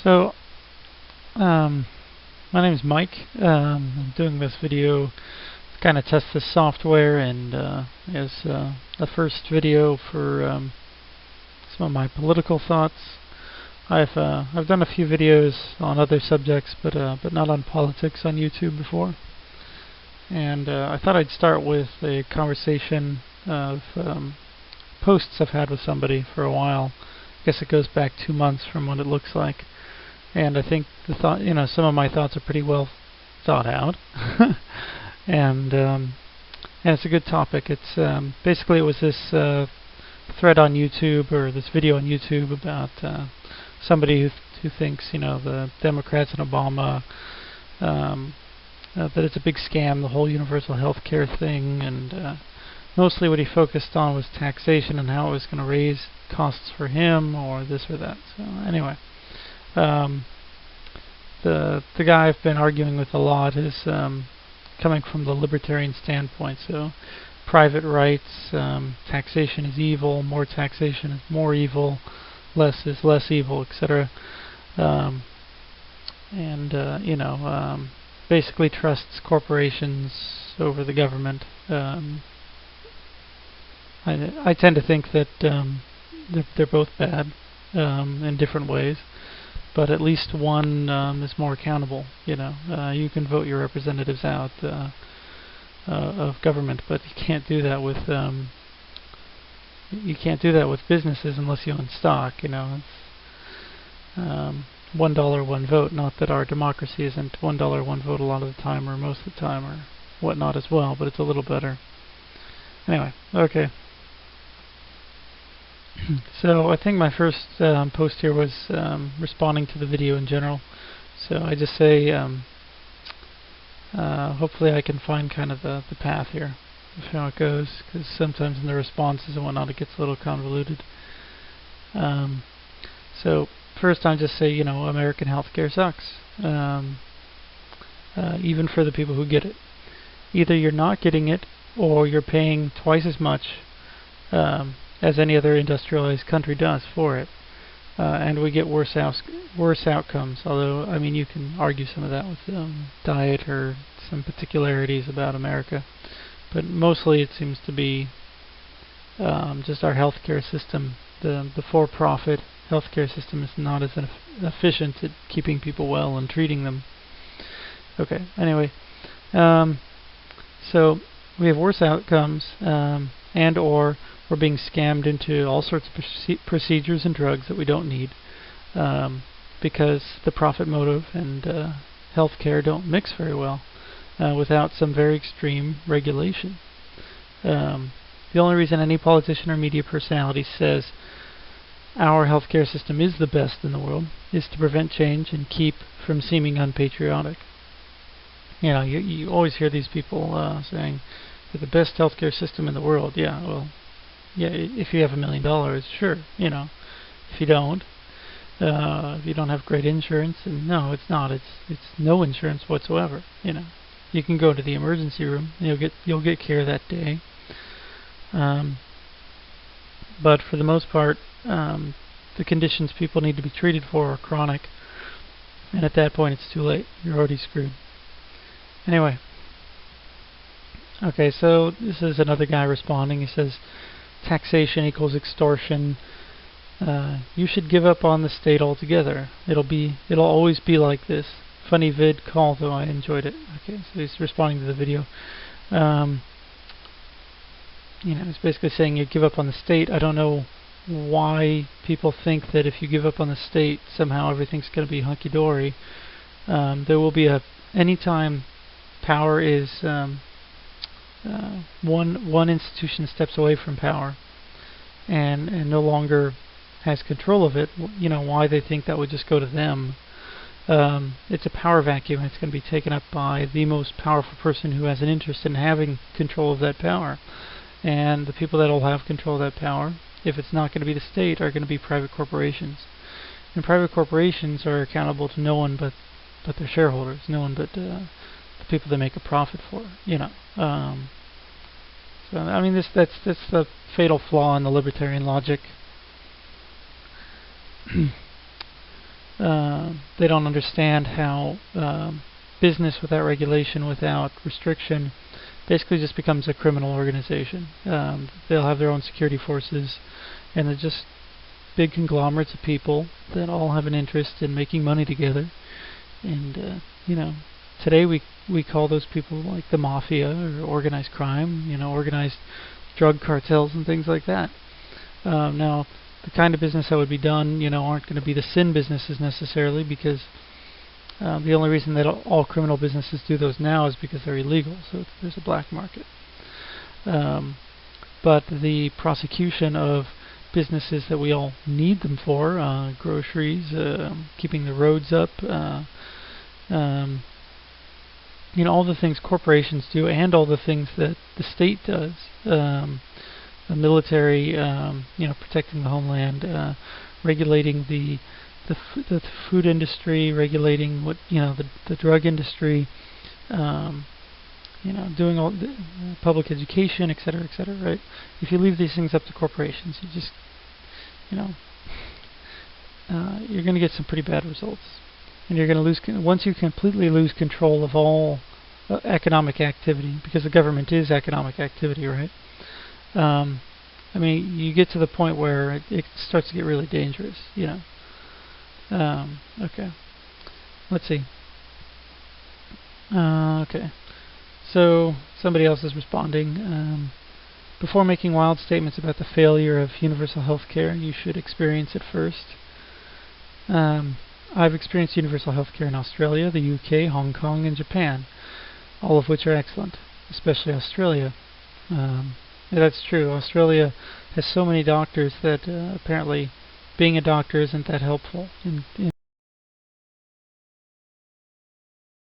So, my name is Mike. I'm doing this video to kind of test this software, and as the first video for some of my political thoughts. I've done a few videos on other subjects, but not on politics on YouTube before. And I thought I'd start with a conversation of posts I've had with somebody for a while. I guess it goes back 2 months from what it looks like. And I think some of my thoughts are pretty well thought out, and it's a good topic. It's basically, it was this thread on YouTube, or this video on YouTube, about somebody who thinks the Democrats and Obama, that it's a big scam, the whole universal health care thing, and mostly what he focused on was taxation and how it was going to raise costs for him, or this or that. So anyway. The guy I've been arguing with a lot is coming from the libertarian standpoint. So, private rights, taxation is evil, more taxation is more evil, less is less evil, etc. Basically trusts corporations over the government. I tend to think that they're both bad in different ways. But at least one is more accountable. You can vote your representatives out of government, but you can't do that with businesses unless you own stock. It's $1 one vote. Not that our democracy isn't $1 one vote a lot of the time, or most of the time, or whatnot as well. But it's a little better. Anyway, okay. So I think my first post here was responding to the video in general. So I just say, hopefully I can find kind of the path here of how it goes, because sometimes in the responses and whatnot it gets a little convoluted. So first I just say, American healthcare sucks, even for the people who get it. Either you're not getting it, or you're paying twice as much as any other industrialized country does for it, and we get worse outcomes. Although, I mean, you can argue some of that with diet or some particularities about America, but mostly it seems to be just our healthcare system. The for-profit healthcare system is not as efficient at keeping people well and treating them. Okay. Anyway, so we have worse outcomes, and/or we're being scammed into all sorts of procedures and drugs that we don't need, because the profit motive and healthcare don't mix very well without some very extreme regulation. The only reason any politician or media personality says our healthcare system is the best in the world is to prevent change and keep from seeming unpatriotic. You always hear these people saying they're the best healthcare system in the world. Yeah, well, yeah, if you have $1 million, sure. If you don't have great insurance, and no, it's not. It's no insurance whatsoever. You can go to the emergency room. You'll get care that day. But for the most part, the conditions people need to be treated for are chronic, and at that point, it's too late. You're already screwed. Anyway. Okay, so this is another guy responding. He says, taxation equals extortion. You should give up on the state altogether. It'll always be like this. Funny vid, call though, I enjoyed it. Okay, so he's responding to the video. He's basically saying you give up on the state. I don't know why people think that if you give up on the state, somehow everything's going to be hunky-dory. There will be anytime power is one institution steps away from power and no longer has control of it, why they think that would just go to them. It's a power vacuum. It's going to be taken up by the most powerful person who has an interest in having control of that power. And the people that will have control of that power, if it's not going to be the state, are going to be private corporations. And private corporations are accountable to no one but their shareholders, no one but the people they make a profit for. So I mean, that's the fatal flaw in the libertarian logic. They don't understand how business without regulation, without restriction, basically just becomes a criminal organization. They'll have their own security forces, and they're just big conglomerates of people that all have an interest in making money together. And today we call those people like the mafia or organized crime, organized drug cartels and things like that. Now, the kind of business that would be done, aren't going to be the sin businesses necessarily, because the only reason that all criminal businesses do those now is because they're illegal, so there's a black market. But the prosecution of businesses that we all need them for, groceries, keeping the roads up, all the things corporations do, and all the things that the state does, the military, protecting the homeland, regulating the food industry, regulating the drug industry, doing all the public education, etc., right? If you leave these things up to corporations, you just, you're going to get some pretty bad results, and you're going to lose once you completely lose control of all economic activity, because the government is economic activity, right? You get to the point where it starts to get really dangerous, Okay. Let's see. Okay. So, somebody else is responding. Before making wild statements about the failure of universal health care, you should experience it first. I've experienced universal health care in Australia, the UK, Hong Kong, and Japan, all of which are excellent, especially Australia. That's true. Australia has so many doctors that apparently being a doctor isn't that helpful in